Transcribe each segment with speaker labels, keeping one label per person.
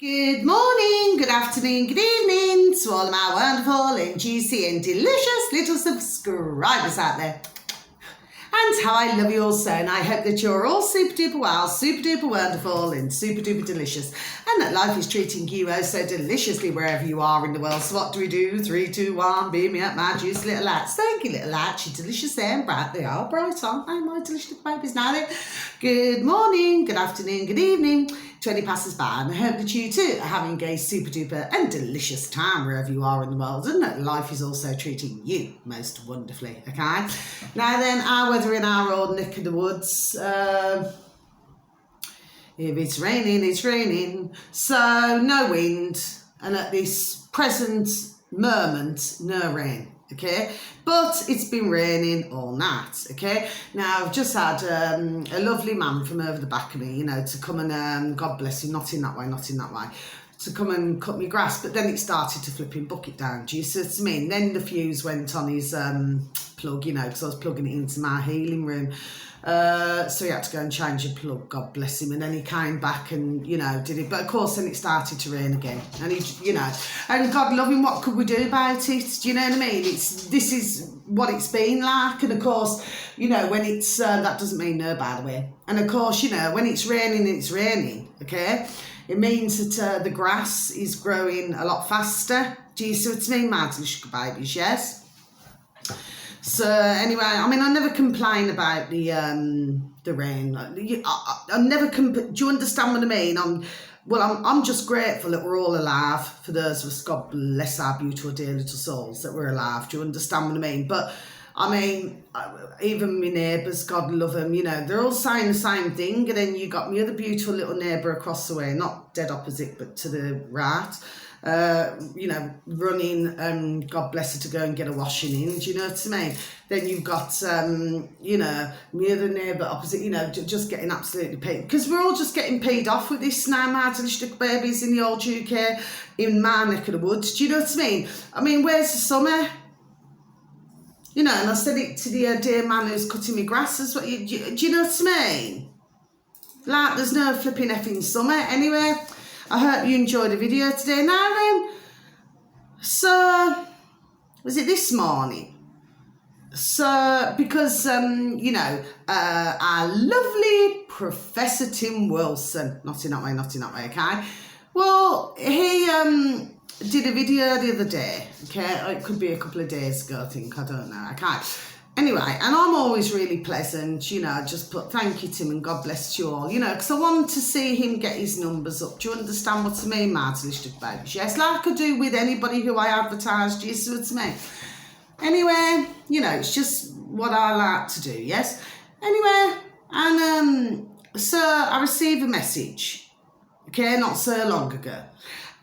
Speaker 1: Good morning, good afternoon, good evening to all of my wonderful and juicy and delicious little subscribers out there. And how I love you all so, and I hope that you're all super duper well, super duper wonderful and super duper delicious, and that life is treating you oh so deliciously wherever you are in the world. So what do we do? 3, 2, 1, beam me up my juicy little lads. Thank you, little lads. You're delicious there and bright. They are bright, aren't they, my delicious little babies? Now then, good morning, good afternoon, good evening. 20 passes by, and I hope that you too are having a super duper and delicious time wherever you are in the world, and that life is also treating you most wonderfully, okay? Now then, our weather in our old neck of the woods, if it's raining, it's raining, so no wind, and at this present moment, no rain. Okay, but it's been raining all night. Okay, now I've just had a lovely man from over the back of me, you know, to come and God bless him, not in that way, to come and cut me grass. But then it started to flipping bucket down. Do you see what I mean? Then the fuse went on his plug, you know, because I was plugging it into my healing room. So he had to go and change the plug, God bless him, and then he came back and, you know, did it. But of course then it started to rain again, and he, you know, and God love him, what could we do about it? Do you know what I mean? This is what it's been like. And of course, you know, when it's that doesn't mean no, by the way. And of course, you know, when it's raining, okay, it means that the grass is growing a lot faster. Do you see what I mean, my little babies? Yes. So anyway, I mean, I never complain about the rain. I never do you understand what I mean? I'm just grateful that we're all alive. For those of us, God bless our beautiful dear little souls, that we're alive. Do you understand what I mean? But I mean, even my neighbours, God love them, you know, they're all saying the same thing. And then you got my other beautiful little neighbour across the way, not dead opposite, but to the right. You know, running, God bless her, to go and get a washing in, do you know what I mean? Then you've got, you know, my other neighbour opposite, you know, just getting absolutely peed. Because we're all just getting peed off with this now, my little babies in the old UK, in my neck of the woods, do you know what I mean? I mean, where's the summer? You know, and I said it to the dear man who's cutting me grass as well, do you know what I mean? Like, there's no flipping effing summer. Anyway, I hope you enjoyed the video today. Now then, so, was it this morning? So, because, you know, our lovely Professor Tim Wilson, not in that way, okay? Well, he did a video the other day, okay? It could be a couple of days ago, I think, I don't know, okay? Anyway, and I'm always really pleasant, you know, just put thank you, Tim, and God bless you all, you know, because I want to see him get his numbers up. Do you understand what I mean, my little babies? Yes, like I do with anybody who I advertise, do you see what I mean? Anyway, you know, it's just what I like to do, yes? Anyway, and so I received a message, okay, not so long ago.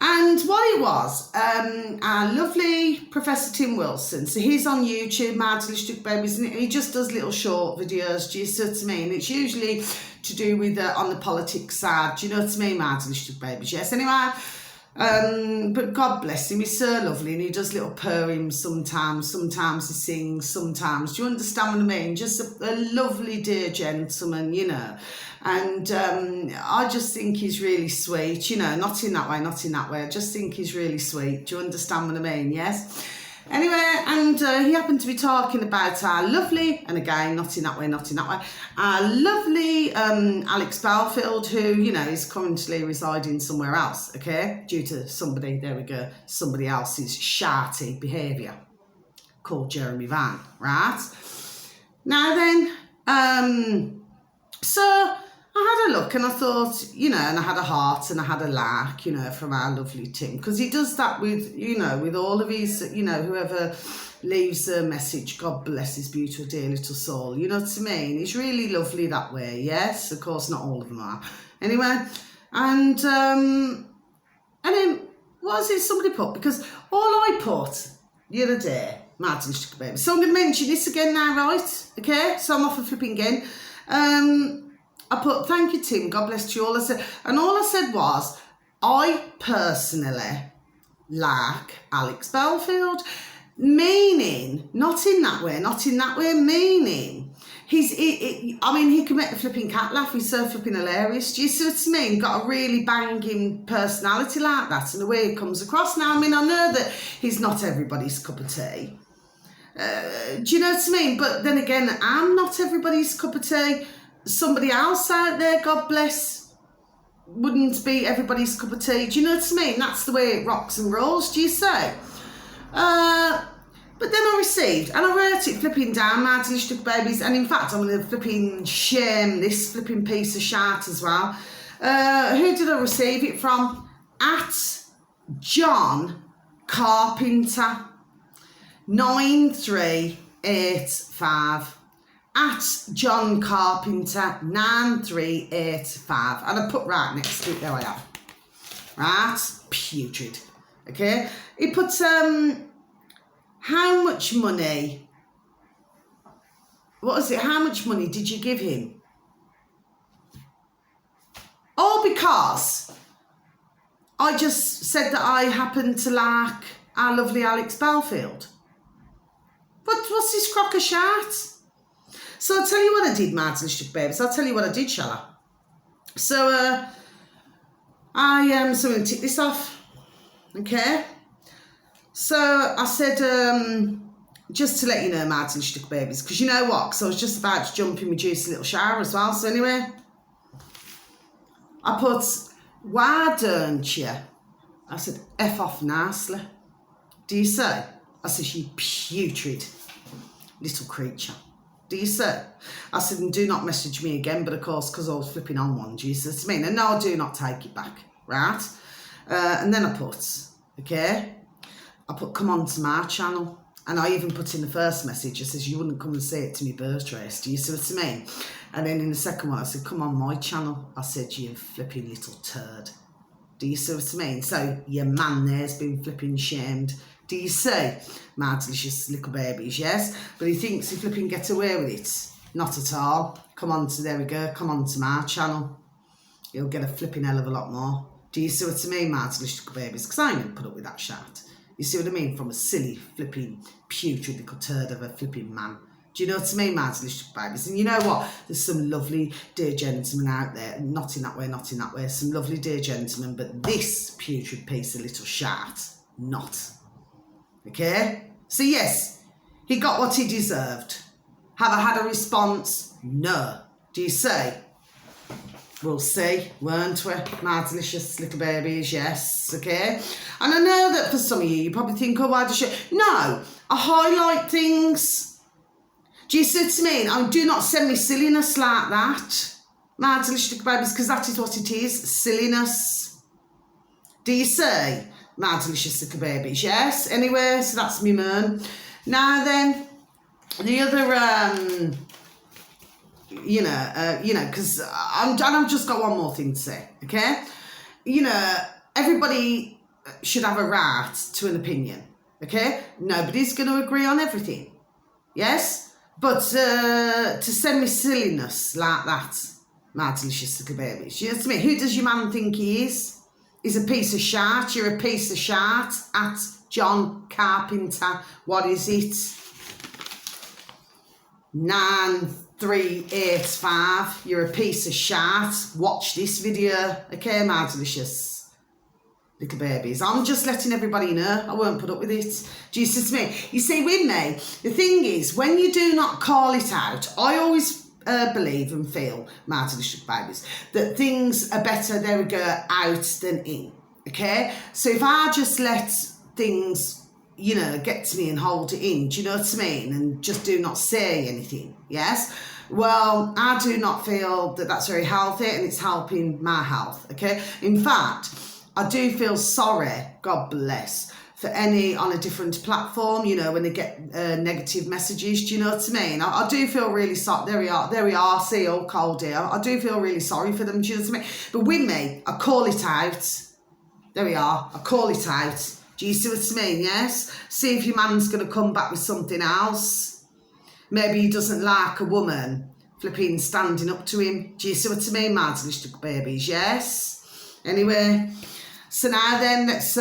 Speaker 1: And what it was, our lovely Professor Tim Wilson, so he's on YouTube, my little babies, and he just does little short videos, do you see what I mean? It's usually to do with, on the politics side, do you know what I mean, my little babies, yes? Anyway, but God bless him, he's so lovely, and he does little poems sometimes he sings sometimes, do you understand what I mean? Just a lovely dear gentleman, you know. And I just think he's really sweet, you know, not in that way, I just think he's really sweet, do you understand what I mean, yes? Anyway, and he happened to be talking about our lovely, and again, not in that way, our lovely Alex Belfield, who, you know, is currently residing somewhere else, okay, due to somebody else's sharty behaviour, called Jeremy Van, right? Now then, so I had a look and I thought, you know, and I had a heart and I had a like, you know, from our lovely Tim, because he does that with, you know, with all of his, you know, whoever leaves a message, God bless his beautiful dear little soul, you know what I mean? He's really lovely that way, yes, of course not all of them are. Anyway, and then, what was it somebody put? Because all I put the other day, Martin's baby, so I'm going to mention this again now, right? Okay, so I'm off a flipping again. I put, thank you, Tim, God bless you all. All I said was, I personally like Alex Belfield, meaning, not in that way, meaning I mean, he can make the flipping cat laugh. He's so flipping hilarious. Do you see what I mean? Got a really banging personality like that, and the way he comes across. Now, I mean, I know that he's not everybody's cup of tea. Do you know what I mean? But then again, I'm not everybody's cup of tea. Somebody else out there, God bless, wouldn't be everybody's cup of tea. Do you know what I mean? That's the way it rocks and rolls, do you say? But then I received, and I wrote it flipping down, my delicious babies, and in fact, I'm going to flipping shame this flipping piece of shart as well. Who did I receive it from? At John Carpenter 9385. At John Carpenter 9385. And I put right next to it, there I am. Right? Putrid. Okay? He puts, how much money, what was it? How much money did you give him? All because I just said that I happen to like our lovely Alex Belfield. But what's this crock of shart? So I'll tell you what I did, my delicious babies. I'll tell you what I did, shall I? So, so I'm going to tick this off. Okay? So I said, just to let you know, my delicious babies, because you know what? Because I was just about to jump in my juicy little shower as well. So anyway, I put, why don't you? I said, F off nicely. Do you say? I said, you putrid little creature. Do you say? I said, and do not message me again, but of course, because I was flipping on one, do you see what I mean? And no, I do not take it back, right? And then I put, okay, I put, come on to my channel. And I even put in the first message, I says, you wouldn't come and say it to me birth race, do you see what I mean? And then in the second one, I said, come on my channel. I said, you flipping little turd. Do you see what I mean? So your man there's been flipping shamed. Do you see? My delicious little babies, yes? But he thinks he flipping get away with it. Not at all. Come on to, there we go, come on to my channel. You'll get a flipping hell of a lot more. Do you see what I mean, my delicious little babies? Because I ain't going to put up with that shit. You see what I mean? From a silly, flipping, putrid little turd of a flipping man. Do you know what I mean, my delicious babies? And you know what? There's some lovely dear gentlemen out there. Not in that way, not in that way. Some lovely dear gentlemen. But this putrid piece of little shart, not. Okay? So yes, he got what he deserved. Have I had a response? No. Do you see? We'll see, won't we? My delicious little babies, yes, okay? And I know that for some of you probably think, oh, why does she... No, I highlight things. Do you see what I mean? I do not send me silliness like that, my delicious little babies, because that is what it is, silliness. Do you see? My delicious little babies, yes? Anyway, so that's me moan. Now then, the other... because I've just got one more thing to say, okay? You know, everybody should have a right to an opinion, okay? Nobody's going to agree on everything, yes? But to send me silliness like that, my delicious little babies, you know what I mean? Who does your man think he is? He's a piece of shart. You're a piece of shart. At John Carpenter, what is it? 9385. You're a piece of shart. Watch this video, okay, my delicious little babies. I'm just letting everybody know. I won't put up with it. Do you see me? You see, with me, the thing is, when you do not call it out, I always believe and feel, my delicious babies, that things are better, there we go, out than in, okay? So if I just let things, you know, get to me and hold it in, do you know what I mean? And just do not say anything, yes? Well, I do not feel that that's very healthy and it's helping my health, okay? In fact, I do feel sorry, God bless, for any on a different platform, you know, when they get negative messages, do you know what I mean? I do feel really sorry. There we are, see, all cold here. I do feel really sorry for them, do you know what I mean? But with me, I call it out. There we are, I call it out. Do you see what I mean, yes? See if your man's going to come back with something else. Maybe he doesn't like a woman flipping standing up to him. Do you see what I mean, my delicious babies, yes? Anyway... So now then, let's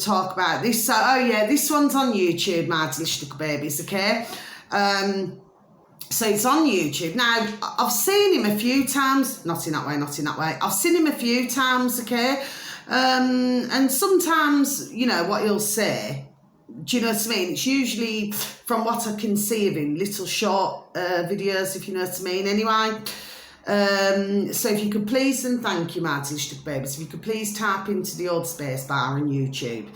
Speaker 1: talk about this. So, oh yeah, this one's on YouTube, my delicious little babies, okay? So it's on YouTube. Now, I've seen him a few times. Not in that way, not in that way. I've seen him a few times, okay? And sometimes, you know, what he'll say, do you know what I mean? It's usually, from what I can see of him, little short videos, if you know what I mean. Anyway, so if you could please and thank you, Martin Stuck Babies, if you could please tap into the old space bar on YouTube.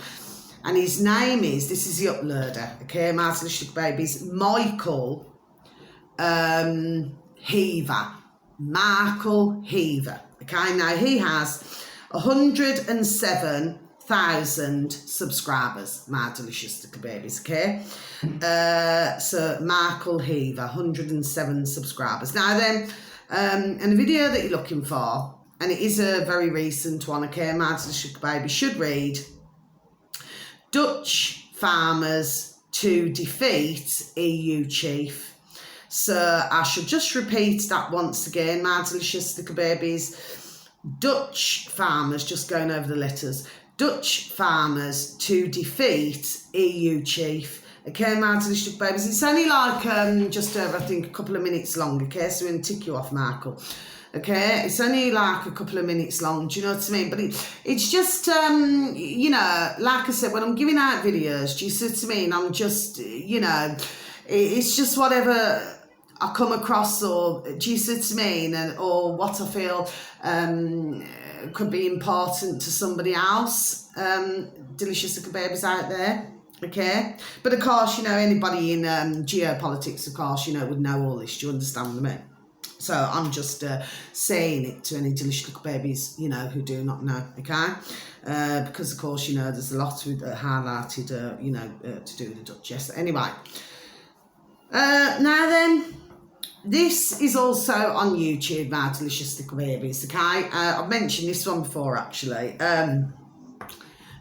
Speaker 1: And his name is, this is the uploader, okay, Martin Stuck Babies, Michael Heaver. Michael Heaver. Okay, now he has 107,000 subscribers, my delicious little babies, okay? So Michael Heaver, 107 subscribers. Now then, and the video that you're looking for, and it is a very recent one, okay, my delicious little baby, should read, Dutch farmers to defeat EU chief. So I should just repeat that once again, my delicious little babies. Dutch farmers, just going over the letters, Dutch farmers to defeat EU chief. Okay, my delicious little babies. It's only like just over, I think, a couple of minutes long, okay? So we're going to tick you off, Michael. Okay, it's only like a couple of minutes long, do you know what I mean? But it's just, you know, like I said, when I'm giving out videos, do you see what I mean? I'm just, you know, it's just whatever I come across, or do you see what I mean, or what I feel could be important to somebody else, delicious little babies out there, okay? But of course, you know, anybody in geopolitics, of course, you know, would know all this, do you understand what I mean? So I'm just saying it to any delicious little babies, you know, who do not know, okay? Because, of course, you know, there's a lot with highlighted, you know, to do with the Dutch, yes. Anyway, now then, this is also on YouTube, my delicious little babies, okay? I've mentioned this one before, actually. And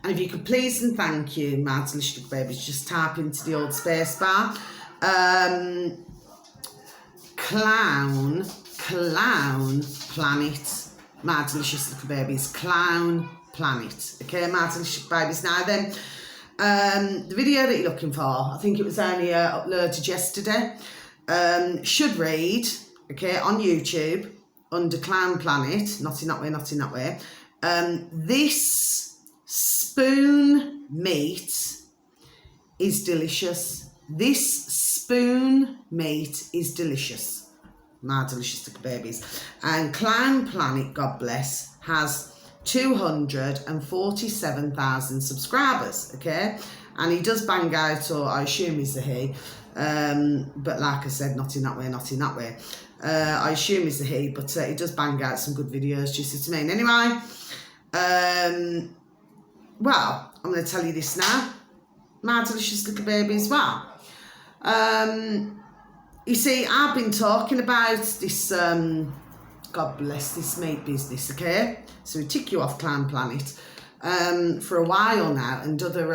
Speaker 1: if you could please and thank you, my delicious little babies, just type into the old space bar. Clown Planet, my delicious little babies, Clown Planet, okay, my delicious babies. Now then, the video that you're looking for, I think it was only uploaded yesterday, should read, okay, on YouTube, under Clown Planet, not in that way, not in that way, this spoon meat is delicious. This spoon meat is delicious, my delicious little babies. And Clown Planet, God bless, has 247,000 subscribers, okay? And he does bang out, or I assume he's a he, but like I said, not in that way, not in that way. I assume he's a he, but he does bang out some good videos, do you see what I mean? Anyway, well, I'm going to tell you this now, my delicious little babies. Well, you see, I've been talking about this, God bless this meat business, okay? So we tick you off, Clown Planet, for a while now, and other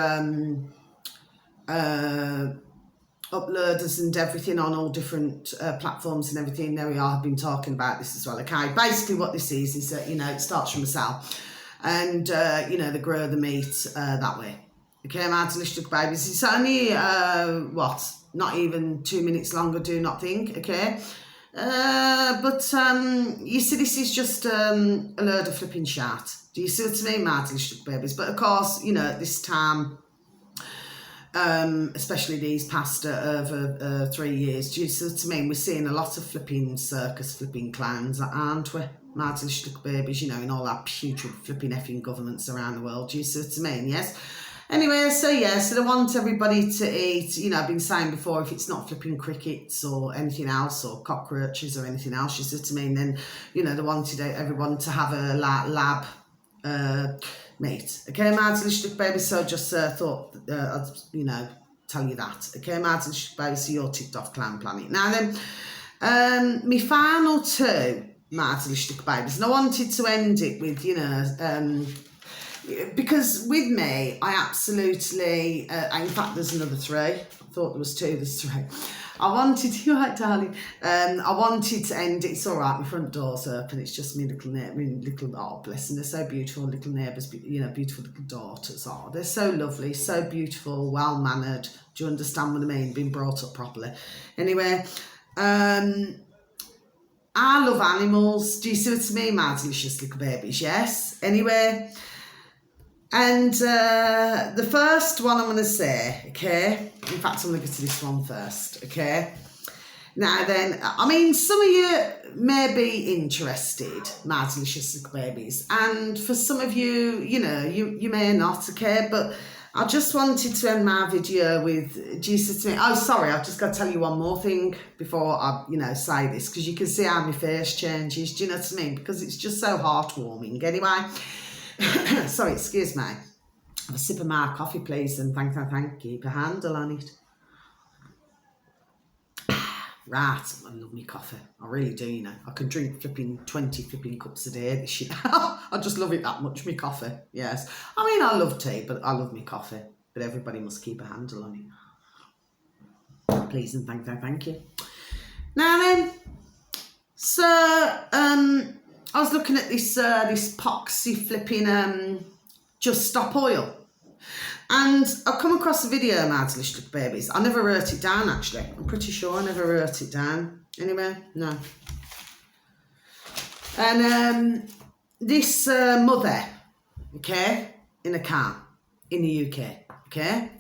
Speaker 1: uploaders and everything on all different platforms and everything. There we are, I've been talking about this as well, okay? Basically what this is that, you know, it starts from a cell, and, you know, they grow the meat that way. Okay, my delicious babies. It's only, what, not even 2 minutes long, I do not think, okay? But you see, this is just a load of flipping shat. Do you see what I mean, my delicious babies? But of course, you know, at this time, especially these past over 3 years, do you see what I mean? We're seeing a lot of flipping circus, flipping clowns, aren't we? My delicious babies, you know, in all our putrid flipping effing governments around the world. Do you see what I mean? Yes? Anyway, so yeah, so they want everybody to eat, you know, I've been saying before, if it's not flipping crickets or anything else, or cockroaches or anything else, you see what I mean, then, you know, they wanted everyone to have a lab meat. Okay, my delicious baby, so just thought I'd, you know, tell you that. Okay, my delicious baby, so you're ticked off, Clown Planet. Now then, my final two, my delicious babies, and I wanted to end it with, you know, because with me, I absolutely, in fact, there's another three. I thought there was two, there's three. I wanted, you're right, darling. I wanted to end it. It's all right, my front door's open. It's just me little, oh, bless them. They're so beautiful, little neighbours, you know, beautiful little daughters. Oh, they're so lovely, so beautiful, well-mannered. Do you understand what I mean? Been brought up properly. Anyway, I love animals. Do you see what I mean, my delicious little babies? Yes. Anyway, and the first one I'm going to say, okay? In fact, I'm going to go to this one first, okay? Now then, I mean, some of you may be interested, my delicious little babies, and for some of you, you know, you may not, okay? But I just wanted to end my video with Jesus to me. Oh, sorry, I've just got to tell you one more thing before I, you know, say this, because you can see how my face changes, do you know what I mean? Because it's just so heartwarming. Anyway, sorry, excuse me. Have a sip of my coffee, please, and thank you. Keep a handle on it. Right, I love me coffee. I really do, you know. I can drink flipping 20 flipping cups a day. This shit. I just love it that much, me coffee. Yes. I mean, I love tea, but I love me coffee. But everybody must keep a handle on it. Please and thank you. Now then, so I was looking at this this poxy flipping Just Stop Oil. And I've come across a video, my delicious little babies. I never wrote it down, actually. I'm pretty sure I never wrote it down. Anyway, no. And this mother, okay, in a car in the UK, okay.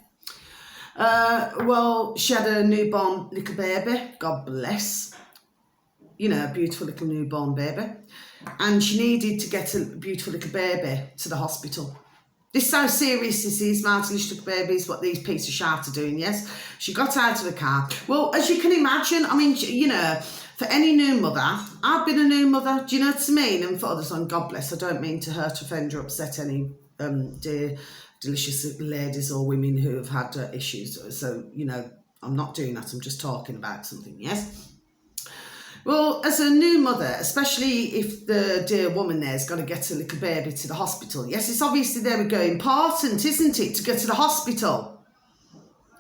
Speaker 1: Well, she had a newborn little baby, God bless. You know, a beautiful little newborn baby. And she needed to get a beautiful little baby to the hospital. This is how serious this is, my little babies, what these pieces of shit are doing, yes? She got out of the car. Well, as you can imagine, I mean, you know, for any new mother, I've been a new mother, do you know what I mean? And for others, and God bless, I don't mean to hurt, offend, or upset any dear, delicious ladies or women who have had issues. So, you know, I'm not doing that, I'm just talking about something, yes? Well, as a new mother, especially if the dear woman there's got to get a little baby to the hospital, yes, it's obviously, there we go, important, isn't it, to go to the hospital,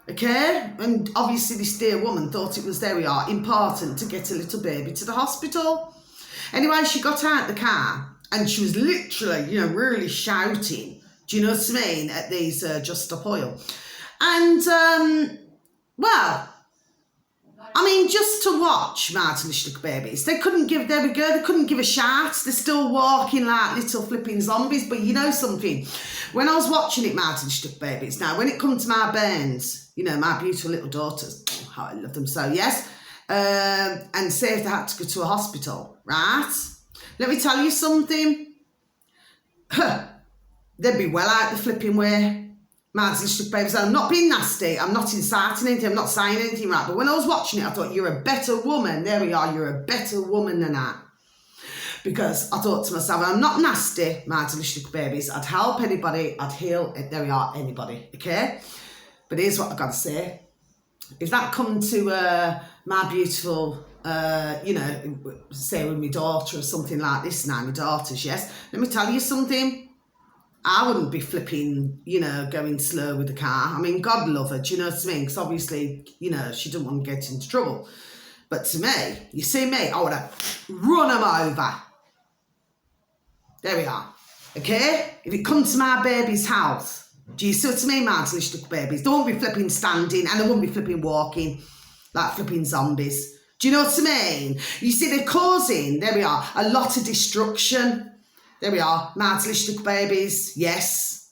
Speaker 1: okay? And obviously this dear woman thought it was, there we are, important to get a little baby to the hospital. Anyway, she got out the car and she was literally, you know, really shouting, do you know what I mean, at these Just Stop Oil. And, well, I mean, just to watch Martin little babies, they couldn't give, there we go, they couldn't give a shout. They're still walking like little flipping zombies. But you know something? When I was watching it, Martin little babies, now when it comes to my bairns, you know, my beautiful little daughters, oh, how I love them so, yes, and say if they had to go to a hospital, right? Let me tell you something. They'd be well out the flipping way. Martin little babies, I'm not being nasty, I'm not inciting anything, I'm not saying anything right, but when I was watching it, I thought, you're a better woman, there we are, you're a better woman than that. Because I thought to myself, I'm not nasty, Martin little babies, I'd help anybody, I'd heal, there we are, anybody, okay? But here's what I've got to say. If that come to my beautiful, you know, say with my daughter or something like this now, my daughters, yes, let me tell you something. I wouldn't be flipping, you know, going slow with the car. I mean, God love her, do you know what I mean? Because obviously, you know, she didn't want to get into trouble. But to me, you see me, I would have run them over. There we are, okay? If it comes to my baby's health, do you see what I mean, my little babies? They won't be flipping standing and they won't be flipping walking like flipping zombies. Do you know what I mean? You see, they're causing, there we are, a lot of destruction. There we are, mad little babies, yes,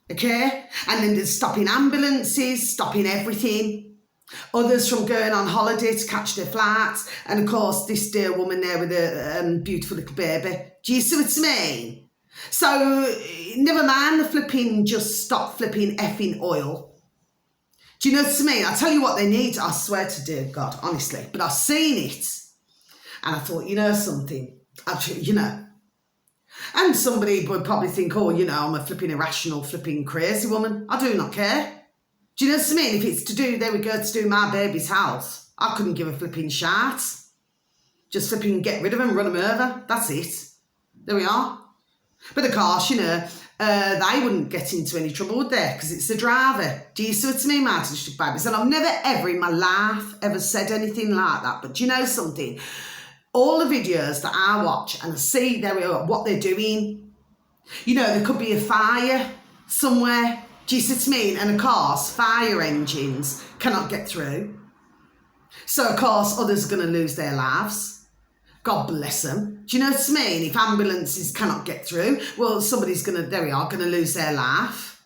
Speaker 1: okay? And then they're stopping ambulances, stopping everything. Others from going on holiday to catch their flights. And of course, this dear woman there with a beautiful little baby. Do you see what I mean? So, never mind the flipping, just stop flipping effing oil. Do you know what I mean? I tell you what they need, I swear to dear God, honestly. But I've seen it. And I thought, you know something, you know. And somebody would probably think, oh, you know, I'm a flipping irrational, flipping crazy woman. I do not care. Do you know what I mean? If it's to do, there we go, to do my baby's house, I couldn't give a flipping shit. Just flipping get rid of them, run them over. That's it. There we are. But of course, you know, they wouldn't get into any trouble, would they? Because it's the driver. Do you see what I mean, Martin little babies? And I've never ever in my life ever said anything like that. But do you know something? All the videos that I watch and I see what they're doing, you know, there could be a fire somewhere, do you see what I mean? And of course, fire engines cannot get through. So, of course, others are going to lose their lives. God bless them. Do you know what I mean? If ambulances cannot get through, well, somebody's going to, there we are, going to lose their life.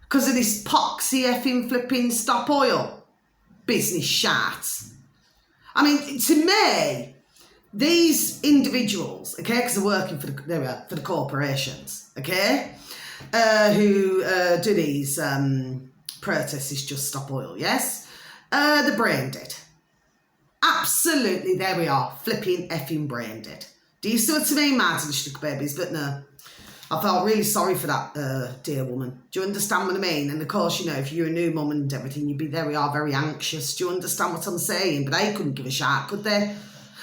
Speaker 1: Because of this poxy effing flipping stop oil business shat. I mean, to me, these individuals, okay, because they're working for the, there we are, for the corporations, okay, who do these protests, is just stop oil, yes? They're brain dead. Absolutely, there we are, flipping effing brain dead. Do you see what I mean, Martin Stuck babies? But no, I felt really sorry for that dear woman. Do you understand what I mean? And of course, you know, if you're a new mum and everything, you'd be, there we are, very anxious. Do you understand what I'm saying? But they couldn't give a shit, could they?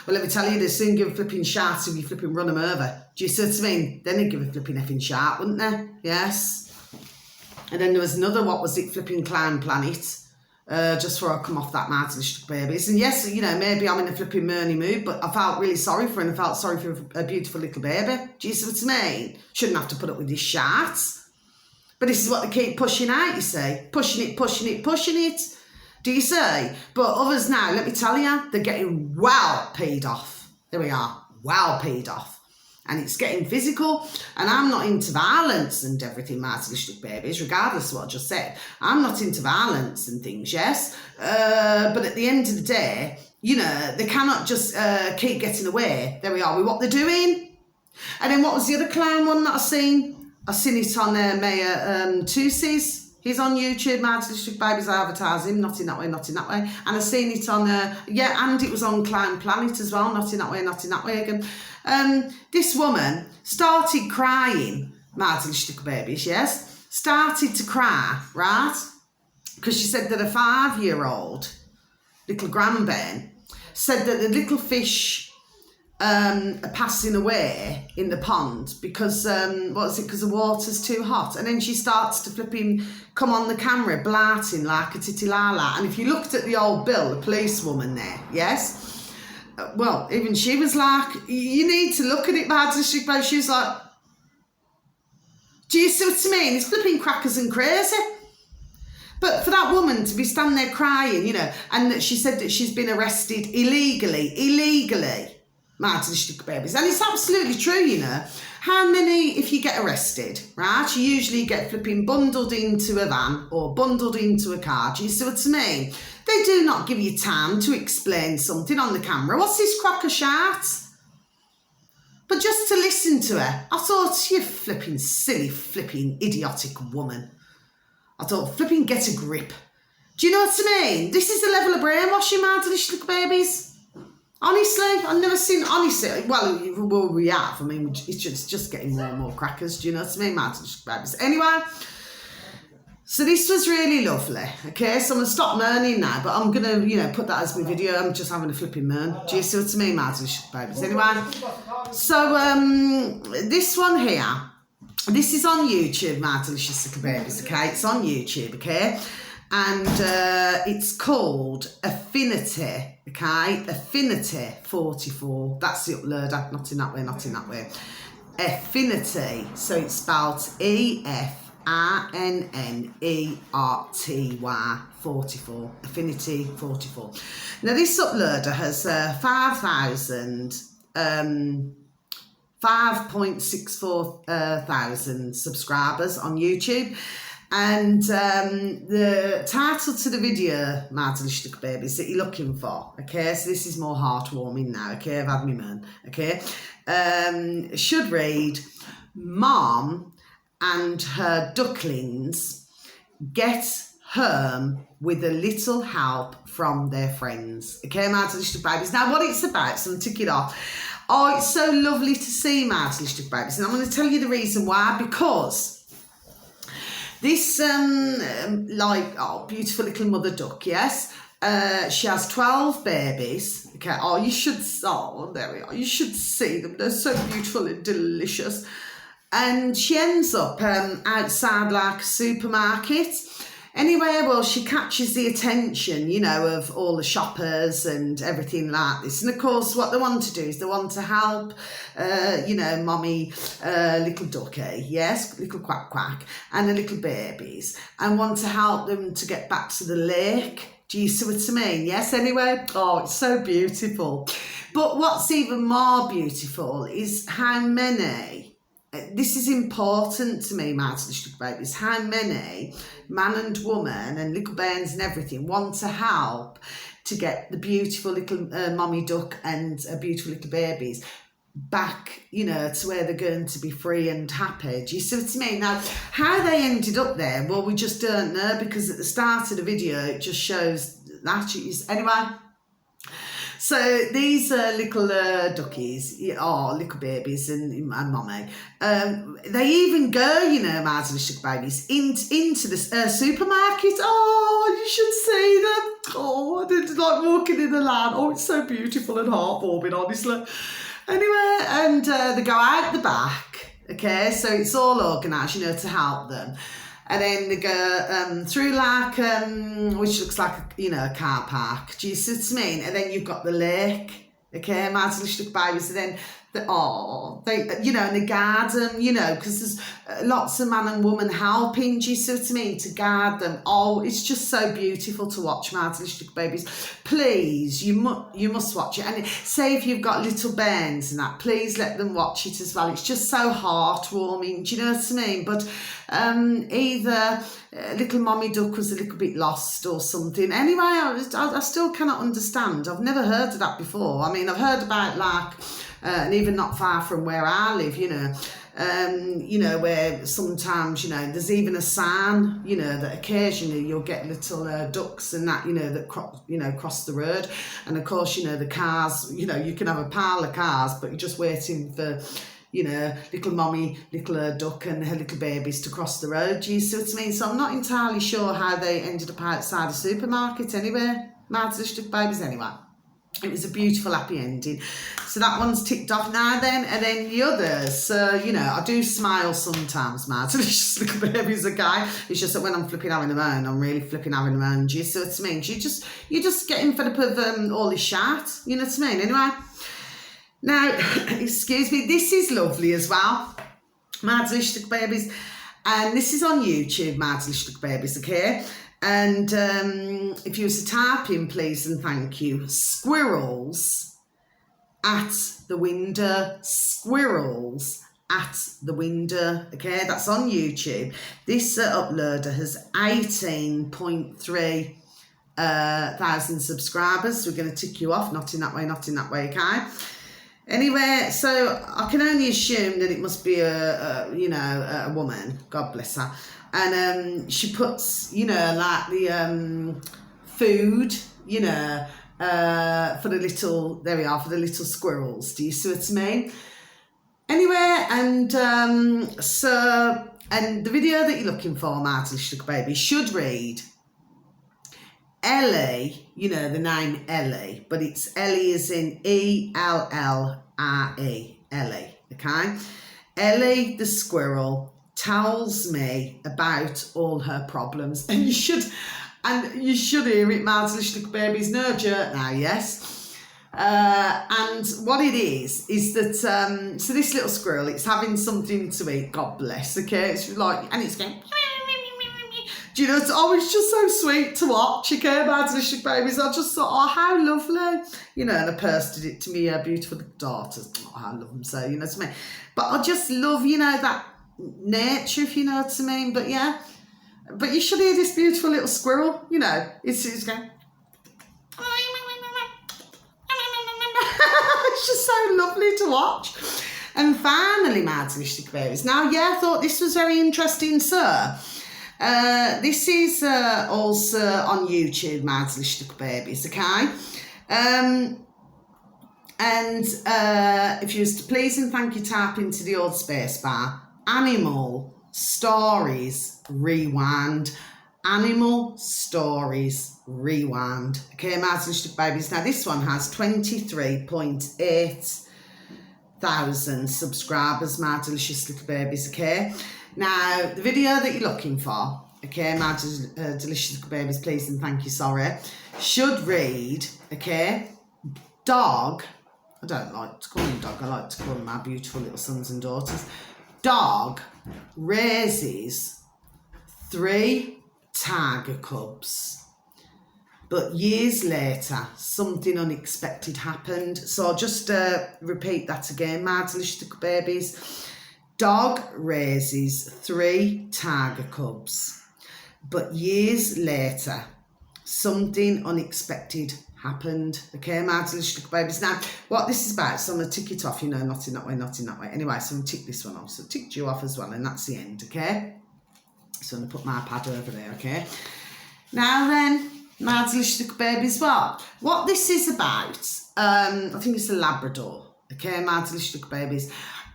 Speaker 1: Well, let me tell you, they'd soon give a flipping shit if you flipping run them over. Do you see what I mean? Then they'd give a flipping effing shit, wouldn't they? Yes. And then there was another, what was it, flipping Clown Planet. Just before I come off that Martin Stuck babies. And yes, you know, maybe I'm in a flipping Murney mood, but I felt really sorry for her, and I felt sorry for a beautiful little baby. Do you see what I mean? Shouldn't have to put up with this shit. But this is what they keep pushing out, you see. Pushing it, pushing it, pushing it. Do you see? But others now, let me tell you, they're getting well peed off. There we are, well peed off. And it's getting physical. And I'm not into violence and everything, Martin Stuck babies, regardless of what I just said. I'm not into violence and things, yes? But at the end of the day, you know, they cannot just keep getting away. There we are, with what they're doing. And then what was the other clown one that I seen? I seen it on Mayor Tusis. He's on YouTube, Martin Stuck babies, I advertise him, not in that way, not in that way. And I seen it on, yeah, and it was on Clown Planet as well, not in that way, not in that way again. This woman started crying, Martin Stuck babies, yes? Started to cry, right? Because she said that a 5-year-old, little grandbairn, said that the little fish are passing away in the pond because, what is it, because the water's too hot. And then she starts to flipping come on the camera blarting like a titty lala. And if you looked at the old Bill, the policewoman there, yes? Well, even she was like, you need to look at it, Martin Stuck babies. She was like, do you see what I mean? It's flipping crackers and crazy. But for that woman to be standing there crying, you know, and that she said that she's been arrested illegally, Martin Stuck babies. And it's absolutely true, you know. How many, if you get arrested, right, you usually get flipping bundled into a van or bundled into a car. Do you see what I mean? They do not give you time to explain something on the camera. What's this cracker shart? But just to listen to her, I thought, you flipping silly, flipping idiotic woman. I thought, flipping get a grip. Do you know what I mean? This is the level of brainwashing, Martin Stuck babies. Honestly, I've never seen, honestly, well, we have. I mean, it's just getting more and more crackers. Do you know what I mean, Martin Stuck babies? Anyway, so this was really lovely. Okay, so I'm going to stop moaning now, but I'm going to, you know, put that as my video. I'm just having a flipping moan. Do you see what I mean, Martin Stuck babies? Anyway, so this one here, this is on YouTube, Martin Stuck babies, okay? It's on YouTube, okay? And it's called Affinity, okay? Affinity 44. That's the uploader. Not in that way, not in that way. Affinity. So it's spelled EFINNERTY 44. Affinity 44. Now this uploader has 5.64 thousand subscribers on YouTube. And the title to the video, Martin Stuck babies, that you're looking for, okay, so this is more heartwarming now, okay, I've had me man, okay, should read, Mom and her ducklings get home with a little help from their friends, okay, Martin Stuck babies. Now what it's about, so I'm tick it off. Oh, it's so lovely to see, Martin Stuck babies, and I'm going to tell you the reason why, because this, beautiful little mother duck, yes? She has 12 babies. Okay, oh, you should, oh, there we are. You should see them. They're so beautiful and delicious. And she ends up outside like a supermarket. Anyway, well, she catches the attention, you know, of all the shoppers and everything like this. And of course, what they want to do is they want to help, you know, mommy, little ducky, yes, little quack quack, and the little babies, and want to help them to get back to the lake, Do you see what I mean? Yes, anyway. Oh, it's so beautiful. But what's even more beautiful is how many, this is important to me, Martin Little Babies, how many man and woman and little bairns and everything want to help to get the beautiful little mommy duck and beautiful little babies back, you know, to where they're going to be free and happy. Do you see what I mean? Now, how they ended up there, well, we just don't know, because at the start of the video, it just shows that. Anyway, so these little duckies, or little babies and mommy, they even go, you know, Martin Little Babies, into the supermarket. Oh, you should see them. Oh, they're like walking in the land. Oh, it's so beautiful and heartwarming, honestly. Anyway, and they go out the back, okay, so it's all organised, you know, to help them. And then they go through like, which looks like, you know, a car park. Do you see what I mean? And then you've got the lake, okay, Martin Little Babies, and then they, you know, and they guard them, you know, because there's lots of man and woman helping, do you see what I mean, to guard them. Oh, it's just so beautiful to watch, Martin Little Babies. Please, you must watch it. And say if you've got little bairns and that, please let them watch it as well. It's just so heartwarming, do you know what I mean? But either little mommy duck was a little bit lost or something. Anyway, I still cannot understand. I've never heard of that before. I mean, I've heard about like, and even not far from where I live, you know, where sometimes, you know, there's even a sign, you know, that occasionally you'll get little ducks and that, you know, that cross the road. And of course, you know, the cars, you know, you can have a pile of cars, but you're just waiting for, you know, little mommy, little duck and her little babies to cross the road. Do you see what I mean? So I'm not entirely sure how they ended up outside a supermarket anyway. Martin Little Babies anyway. It was a beautiful, happy ending. So that one's ticked off now then. And then the others, so, you know, I do smile sometimes, Martin. It's just Little Babies, okay? It's just that when I'm flipping having a moan, I'm really flipping having a moan. Do you see what I mean? You just getting fed up of all this shat. You know what I mean? Anyway. Now, excuse me, this is lovely as well. Martin Little Babies. And this is on YouTube, Martin Little Babies, okay? And if you was to type in, please and thank you, squirrels at the window, squirrels at the window, okay? That's on YouTube. This uploader has 18.3 thousand subscribers. We're going to tick you off, not in that way, okay? Anyway, so I can only assume that it must be a woman, God bless her. And she puts, you know, like the food, you know, for the little, there we are, for the little squirrels. Do you see what I mean? Anyway, and and the video that you're looking for, Martin Little Baby, should read Ellie, you know, the name Ellie, but it's Ellie as in E-L-L-R-E, Ellie, okay? Ellie the squirrel tells me about all her problems, and you should hear it, Martin Little Babies, no joke now, yes? And what it is that, so this little squirrel, it's having something to eat, God bless, okay? It's like, and it's going, do you know, it's just so sweet to watch, okay, Martin Little Babies. I just thought, oh, how lovely. You know, and I posted it to me beautiful daughters. Oh, I love them so, you know what I mean? But I just love, you know, that nature, if you know what I mean. But yeah, but you should hear this beautiful little squirrel, you know, it's going. It's just so lovely to watch. And finally, Martin Little Babies. Now, yeah, I thought this was very interesting, sir. This is also on YouTube, Martin Little Babies, okay? And if you was to please and thank you, tap into the old space bar, Animal Stories Rewind. Animal Stories Rewind. Okay, Martin Little Babies. Now, this one has 23.8 thousand subscribers, Martin Little Babies, okay? Now, the video that you're looking for, okay, my delicious babies, please and thank you, sorry, should read, okay, dog, I don't like to call them dog, I like to call them my beautiful little sons and daughters. Dog raises 3 tiger cubs. But years later, something unexpected happened. So I'll just repeat that again, my delicious little babies. Dog raises 3 tiger cubs. But years later, something unexpected happened. Okay, my delicious little babies. Now, what this is about, so I'm going to tick it off, you know, not in that way, not in that way. Anyway, so I'm going to tick this one off. So ticked you off as well, and that's the end, okay? So I'm going to put my pad over there, okay? Now then, my delicious little babies, what this is about, I think it's a Labrador, okay, my delicious little babies.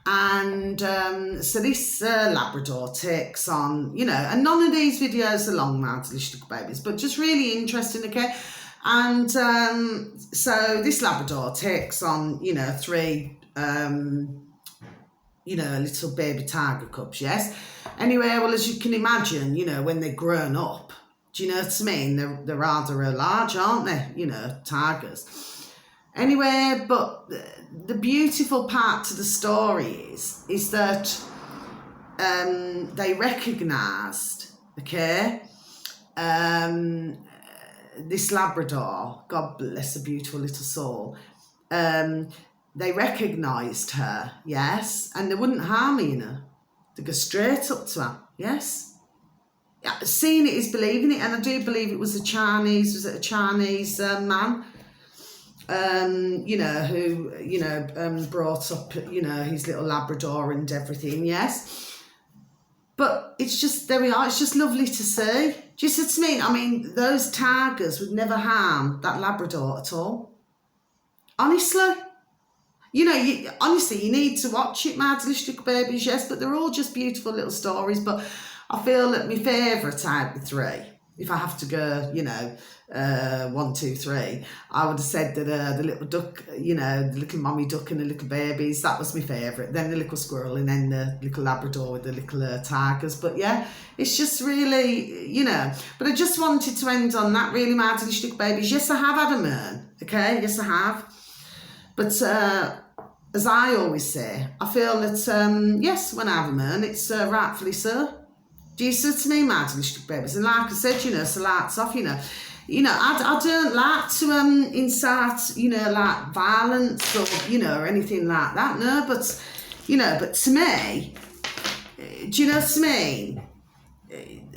Speaker 1: And so this Labrador takes on, you know, and none of these videos are long, my delicious little babies, but just really interesting, okay? And so this Labrador takes on, you know, 3, you know, little baby tiger cubs, yes? Anyway, well, as you can imagine, you know, when they're grown up, do you know what I mean? They're rather large, aren't they? You know, tigers. Anyway, but the beautiful part to the story is that they recognised, okay, this Labrador, God bless her beautiful little soul, they recognised her, yes, and they wouldn't harm her. They go straight up to her, yes. Seeing it is believing it, and I do believe it was a Chinese man, you know, who, you know, brought up, you know, his little Labrador and everything, yes. But it's just, there we are, it's just lovely to see. Do you see what I mean? I mean, those tigers would never harm that Labrador at all. Honestly. You know, honestly, you need to watch it, my delicious little babies, yes, but they're all just beautiful little stories. But I feel that my favourite out of the 3, if I have to go, you know, 1, 2, 3, I would have said that the little duck, you know, the little mommy duck and the little babies, that was my favourite. Then the little squirrel, and then the little Labrador with the little tigers. But yeah, it's just really, you know, but I just wanted to end on that, really, my delicious little babies. Yes, I have had a moan, okay, yes, I have. But as I always say, I feel that, yes, when I have a moan, it's rightfully so. Do you see what I mean, my delicious babies? And like I said, you know, so lights off, you know, I don't like to incite, you know, like violence or, you know, or anything like that, no, but, you know, but to me, do you know what I mean?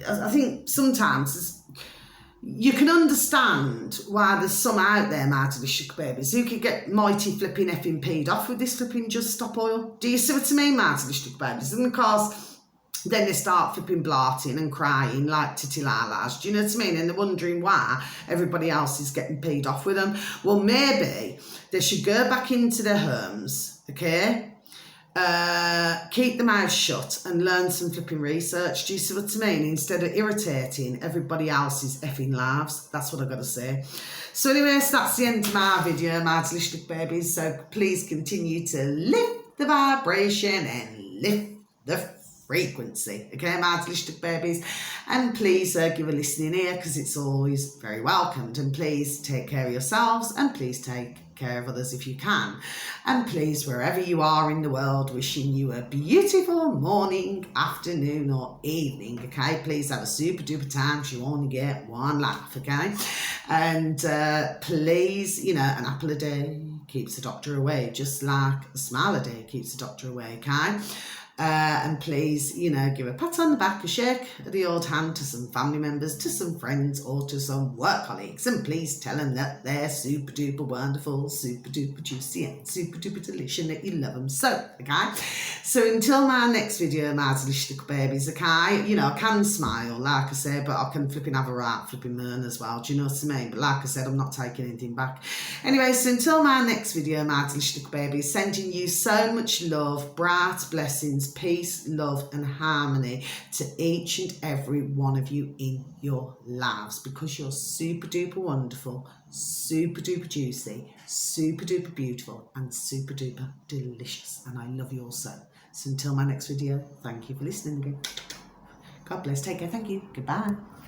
Speaker 1: I think sometimes you can understand why there's some out there, my delicious babies, who could get mighty flipping effing peed off with this flipping Just Stop Oil. Do you see what I mean, my delicious babies? And of course, then they start flipping blarting and crying like titilalas. Do you know what I mean? And they're wondering why everybody else is getting peed off with them. Well, maybe they should go back into their homes, okay? Keep the mouth shut and learn some flipping research. Do you see what I mean? Instead of irritating everybody else's effing lives. That's what I've got to say. So anyway, so that's the end of my video, my delicious babies. So please continue to lift the vibration and lift the frequency, okay, my delicious babies. And please give a listening ear, because it's always very welcomed. And please take care of yourselves, and please take care of others if you can. And please, wherever you are in the world, wishing you a beautiful morning, afternoon or evening, okay? Please have a super duper time, because you only get one life, okay? And please, you know, an apple a day keeps the doctor away, just like a smile a day keeps the doctor away, okay? And please, you know, give a pat on the back, a shake of the old hand to some family members, to some friends, or to some work colleagues, and please tell them that they're super duper wonderful, super duper juicy, and super duper delicious, that you love them so, okay? So until my next video, my delicious little babies, okay? You know, I can smile, like I say, but I can flipping have a right flipping moan as well, do you know what I mean? But like I said, I'm not taking anything back. Anyway, so until my next video, my delicious little babies, sending you so much love, bright blessings, peace, love and harmony to each and every one of you in your lives, because you're super duper wonderful, super duper juicy, super duper beautiful, and super duper delicious, and I love you all so. So until my next video, thank you for listening again. God bless, take care, thank you, goodbye.